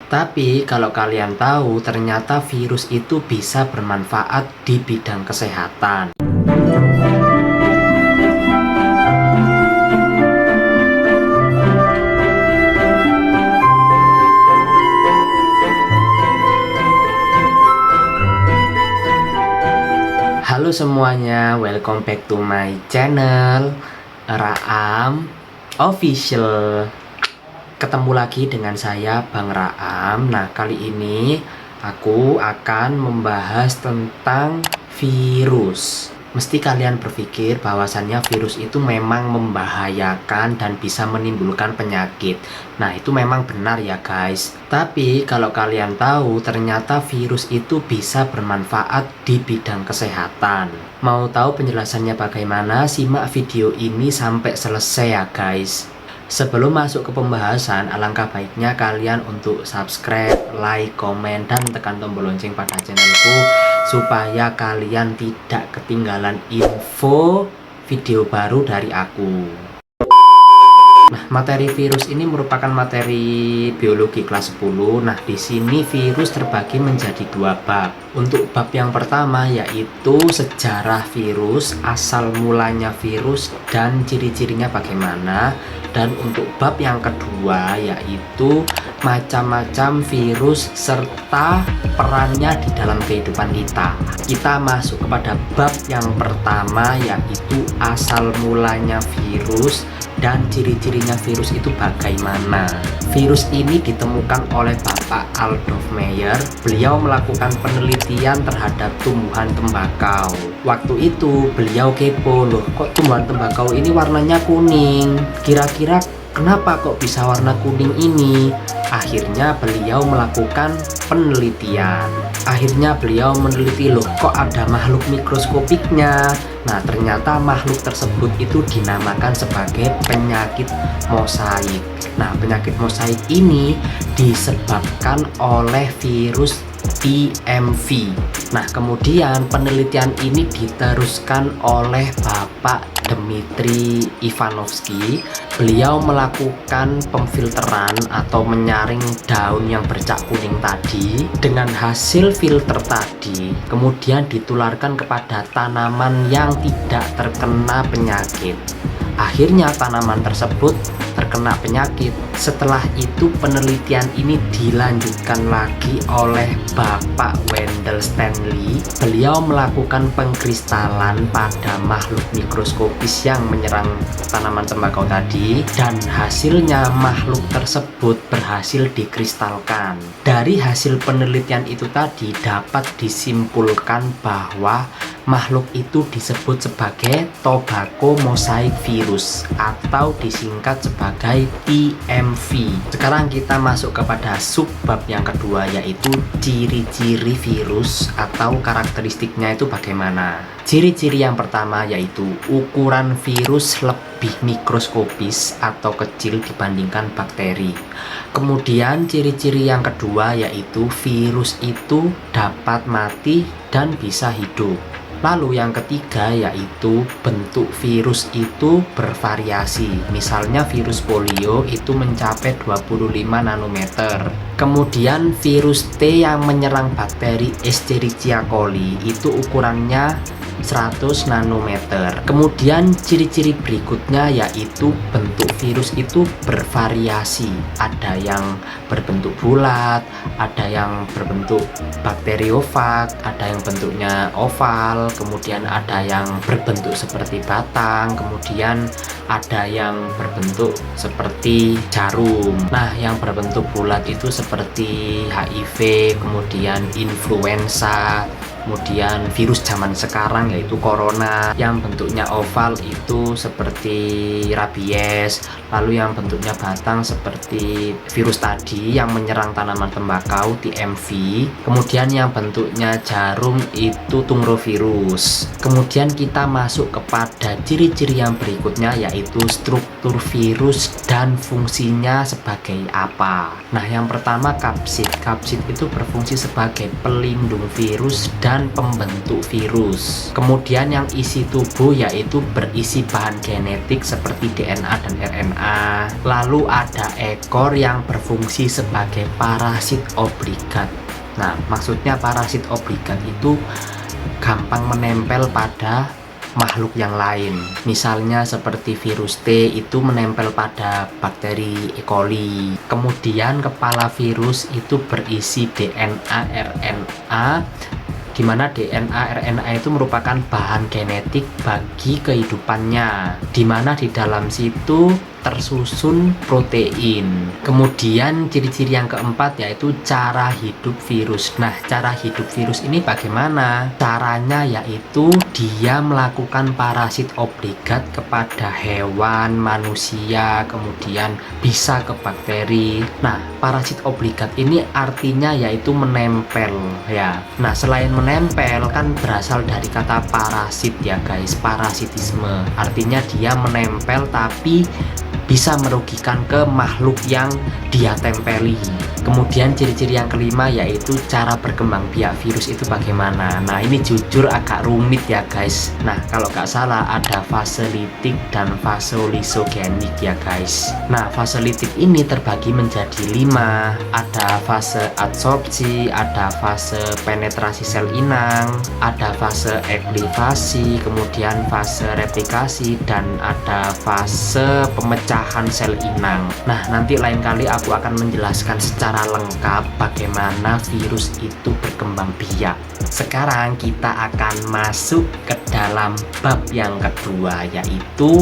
Tapi kalau kalian tahu, ternyata virus itu bisa bermanfaat di bidang kesehatan. Halo semuanya, welcome back to my channel Raam Official. Ketemu lagi dengan saya Bang Raam. Nah, kali ini aku akan membahas tentang virus. Mesti kalian berpikir bahwasannya virus itu memang membahayakan dan bisa menimbulkan penyakit. Nah, itu memang benar ya guys. Tapi kalau kalian tahu, ternyata virus itu bisa bermanfaat di bidang kesehatan. Mau tahu penjelasannya bagaimana? Simak video ini sampai selesai ya guys. Sebelum masuk ke pembahasan, alangkah baiknya kalian untuk subscribe, like, komen, dan tekan tombol lonceng pada channelku supaya kalian tidak ketinggalan info video baru dari aku. Nah, materi virus ini merupakan materi biologi kelas 10. Nah, di sini virus terbagi menjadi dua bab. Untuk bab yang pertama yaitu sejarah virus, asal mulanya virus dan ciri-cirinya bagaimana. Dan untuk bab yang kedua yaitu macam-macam virus serta perannya di dalam kehidupan kita. Kita masuk kepada bab yang pertama yaitu asal mulanya virus dan ciri-cirinya virus itu bagaimana. Virus ini ditemukan oleh Bapak Adolf Meyer. Beliau melakukan penelitian terhadap tumbuhan tembakau. Waktu itu beliau kepo, loh kok tumbuhan tembakau ini warnanya kuning, kira-kira kenapa kok bisa warna kuning ini? Akhirnya beliau melakukan penelitian. Akhirnya beliau meneliti, loh kok ada makhluk mikroskopiknya. Nah, ternyata makhluk tersebut itu dinamakan sebagai penyakit mosaik. Nah, penyakit mosaik ini disebabkan oleh virus PMV. Nah, kemudian penelitian ini diteruskan oleh Bapak Dmitri Ivanovsky. Beliau melakukan pemfilteran atau menyaring daun yang bercak kuning tadi. Dengan hasil filter tadi kemudian ditularkan kepada tanaman yang tidak terkena penyakit. Akhirnya tanaman tersebut terkena penyakit. Setelah itu penelitian ini dilanjutkan lagi oleh Bapak Wendell Stanley. Beliau melakukan pengkristalan pada makhluk mikroskopis yang menyerang tanaman tembakau tadi, dan hasilnya makhluk tersebut berhasil dikristalkan. Dari hasil penelitian itu tadi dapat disimpulkan bahwa makhluk itu disebut sebagai tobacco mosaic virus atau disingkat sebagai TMV. Sekarang kita masuk kepada subbab yang kedua yaitu ciri-ciri virus atau karakteristiknya itu bagaimana. Ciri-ciri yang pertama yaitu ukuran virus lebih mikroskopis atau kecil dibandingkan bakteri. Kemudian ciri-ciri yang kedua yaitu virus itu dapat mati dan bisa hidup. Lalu yang ketiga yaitu bentuk virus itu bervariasi. Misalnya virus polio itu mencapai 25 nanometer. Kemudian virus T yang menyerang bakteri Escherichia coli itu ukurannya 100 nanometer. Kemudian ciri-ciri berikutnya yaitu bentuk virus itu bervariasi. Ada yang berbentuk bulat, ada yang berbentuk bakteriofag, ada yang bentuknya oval, kemudian ada yang berbentuk seperti batang, kemudian ada yang berbentuk seperti jarum. Nah, yang berbentuk bulat itu seperti HIV, kemudian influenza, kemudian virus zaman sekarang yaitu corona. Yang bentuknya oval itu seperti rabies, lalu yang bentuknya batang seperti virus tadi yang menyerang tanaman tembakau TMV. Kemudian yang bentuknya jarum itu tungrovirus. Kemudian kita masuk kepada ciri-ciri yang berikutnya yaitu struktur virus dan fungsinya sebagai apa. Nah, yang pertama kapsid. Kapsid itu berfungsi sebagai pelindung virus dan kemudian pembentuk virus. Kemudian yang isi tubuh yaitu berisi bahan genetik seperti DNA dan RNA. Lalu ada ekor yang berfungsi sebagai parasit obligat. Nah, maksudnya parasit obligat itu gampang menempel pada makhluk yang lain. Misalnya seperti virus T itu menempel pada bakteri E. coli. Kemudian kepala virus itu berisi DNA, RNA, di mana DNA, RNA itu merupakan bahan genetik bagi kehidupannya, di mana di dalam situ tersusun protein. Kemudian ciri-ciri yang keempat yaitu cara hidup virus. Nah, cara hidup virus ini bagaimana? Caranya yaitu dia melakukan parasit obligat kepada hewan, manusia, kemudian bisa ke bakteri. Nah, parasit obligat ini artinya yaitu menempel ya. Nah, selain menempel kan berasal dari kata parasit ya guys, parasitisme. Artinya dia menempel tapi bisa merugikan ke makhluk yang dia tempeli. Kemudian ciri-ciri yang kelima yaitu cara berkembang biak virus itu bagaimana. Nah, ini jujur agak rumit ya guys. Nah, kalau nggak salah ada fase litik dan fase lisogenik ya guys. Nah, fase litik ini terbagi menjadi 5. Ada fase adsorpsi, ada fase penetrasi sel inang, ada fase eklivasi, kemudian fase replikasi, dan ada fase pemecahan sel inang. Nah, nanti lain kali aku akan menjelaskan secara lengkap bagaimana virus itu berkembang biak. Sekarang kita akan masuk ke dalam bab yang kedua, yaitu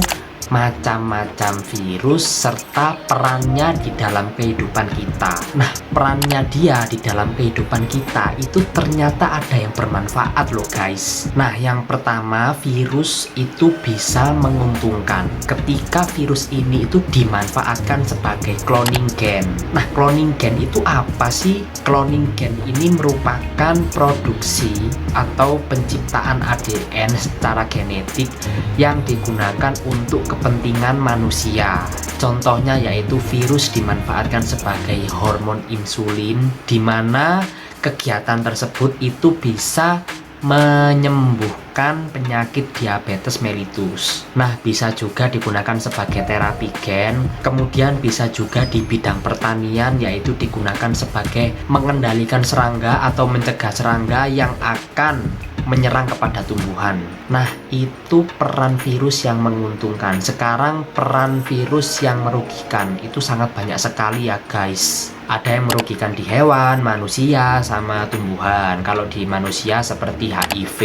macam-macam virus serta perannya di dalam kehidupan kita. Nah, perannya dia di dalam kehidupan kita itu ternyata ada yang bermanfaat loh guys. Nah, yang pertama, virus itu bisa menguntungkan ketika virus ini itu dimanfaatkan sebagai cloning gen. Nah, cloning gen itu apa sih? Cloning gen ini merupakan produksi atau penciptaan ADN secara genetik yang digunakan untuk kepentingan manusia. Contohnya yaitu virus dimanfaatkan sebagai hormon insulin, di mana kegiatan tersebut itu bisa menyembuhkan penyakit diabetes mellitus. Nah, bisa juga digunakan sebagai terapi gen, kemudian bisa juga di bidang pertanian yaitu digunakan sebagai mengendalikan serangga atau mencegah serangga yang akan menyerang kepada tumbuhan. Nah, itu peran virus yang menguntungkan. Sekarang peran virus yang merugikan itu sangat banyak sekali ya guys. Ada yang merugikan di hewan, manusia, sama tumbuhan. Kalau di manusia seperti HIV,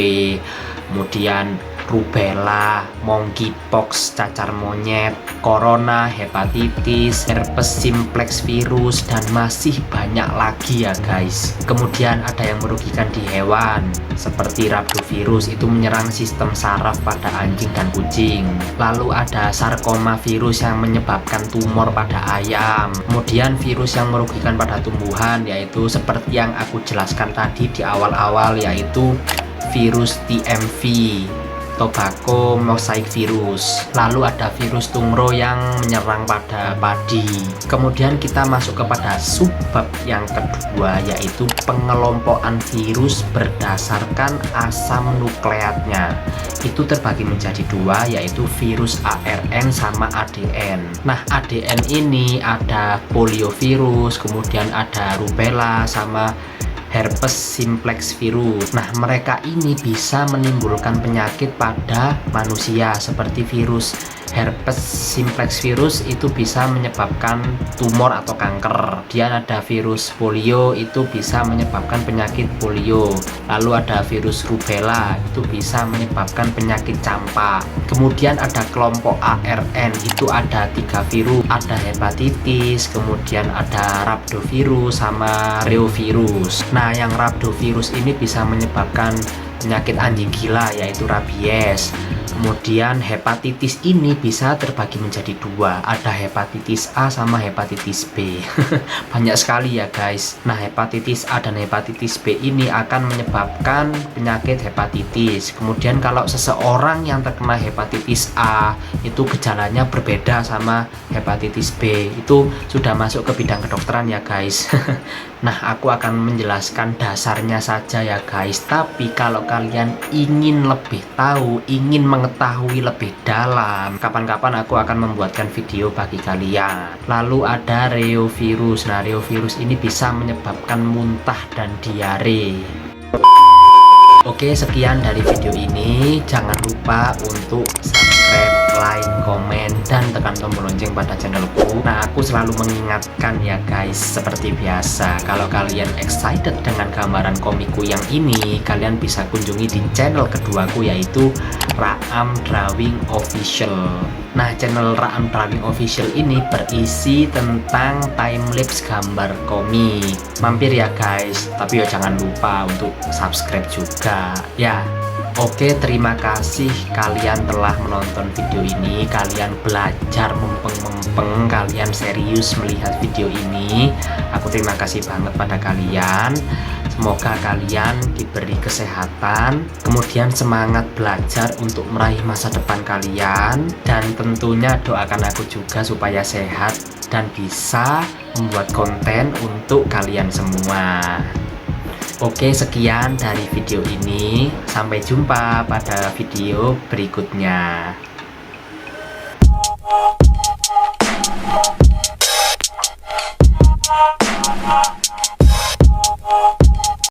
kemudian rubella, monkeypox, cacar monyet, corona, hepatitis, herpes simplex virus, dan masih banyak lagi ya guys. Kemudian ada yang merugikan di hewan seperti rhabdovirus, itu menyerang sistem saraf pada anjing dan kucing. Lalu ada sarkoma virus yang menyebabkan tumor pada ayam. Kemudian virus yang merugikan pada tumbuhan yaitu seperti yang aku jelaskan tadi di awal-awal, yaitu virus TMV, tobacco mosaic virus. Lalu ada virus tungro yang menyerang pada padi. Kemudian kita masuk kepada subbab yang kedua, yaitu pengelompokan virus berdasarkan asam nukleatnya. Itu terbagi menjadi 2, yaitu virus ARN sama ADN. Nah, ADN ini ada poliovirus, kemudian ada rubella sama herpes simplex virus. Nah, mereka ini bisa menimbulkan penyakit pada manusia seperti virus herpes simplex virus itu bisa menyebabkan tumor atau kanker. Kemudian ada virus polio, itu bisa menyebabkan penyakit polio. Lalu ada virus rubella, itu bisa menyebabkan penyakit campak. Kemudian ada kelompok ARN, itu ada 3 virus, ada hepatitis, kemudian ada rhabdovirus sama reovirus. Nah, yang rhabdovirus ini bisa menyebabkan penyakit anjing gila yaitu rabies. Kemudian hepatitis ini bisa terbagi menjadi dua, ada hepatitis A sama hepatitis B. Banyak sekali ya guys. Nah, hepatitis A dan hepatitis B ini akan menyebabkan penyakit hepatitis. Kemudian kalau seseorang yang terkena hepatitis A itu gejalanya berbeda sama hepatitis B, itu sudah masuk ke bidang kedokteran ya guys. Nah, aku akan menjelaskan dasarnya saja ya guys. Tapi kalau kalian ingin lebih tahu, ingin mengetahui lebih dalam, kapan-kapan aku akan membuatkan video bagi kalian. Lalu ada reovirus. Nah, reovirus ini bisa menyebabkan muntah dan diare. Oke, sekian dari video ini. Jangan lupa untuk subscribe, like, komen, dan tekan tombol lonceng pada channelku. Nah, aku selalu mengingatkan ya guys, seperti biasa, kalau kalian excited dengan gambaran komikku yang ini, kalian bisa kunjungi di channel keduaku, yaitu Raam Drawing Official. Nah, channel Raam Drawing Official ini berisi tentang timelapse gambar komik. Mampir ya guys, tapi ya jangan lupa untuk subscribe juga ya. Oke, terima kasih kalian telah menonton video ini. Kalian belajar mempeng-mempeng, kalian serius melihat video ini. Aku terima kasih banget pada kalian. Semoga kalian diberi kesehatan, kemudian semangat belajar untuk meraih masa depan kalian. Dan tentunya doakan aku juga supaya sehat dan bisa membuat konten untuk kalian semua. Oke, sekian dari video ini. Sampai jumpa pada video berikutnya.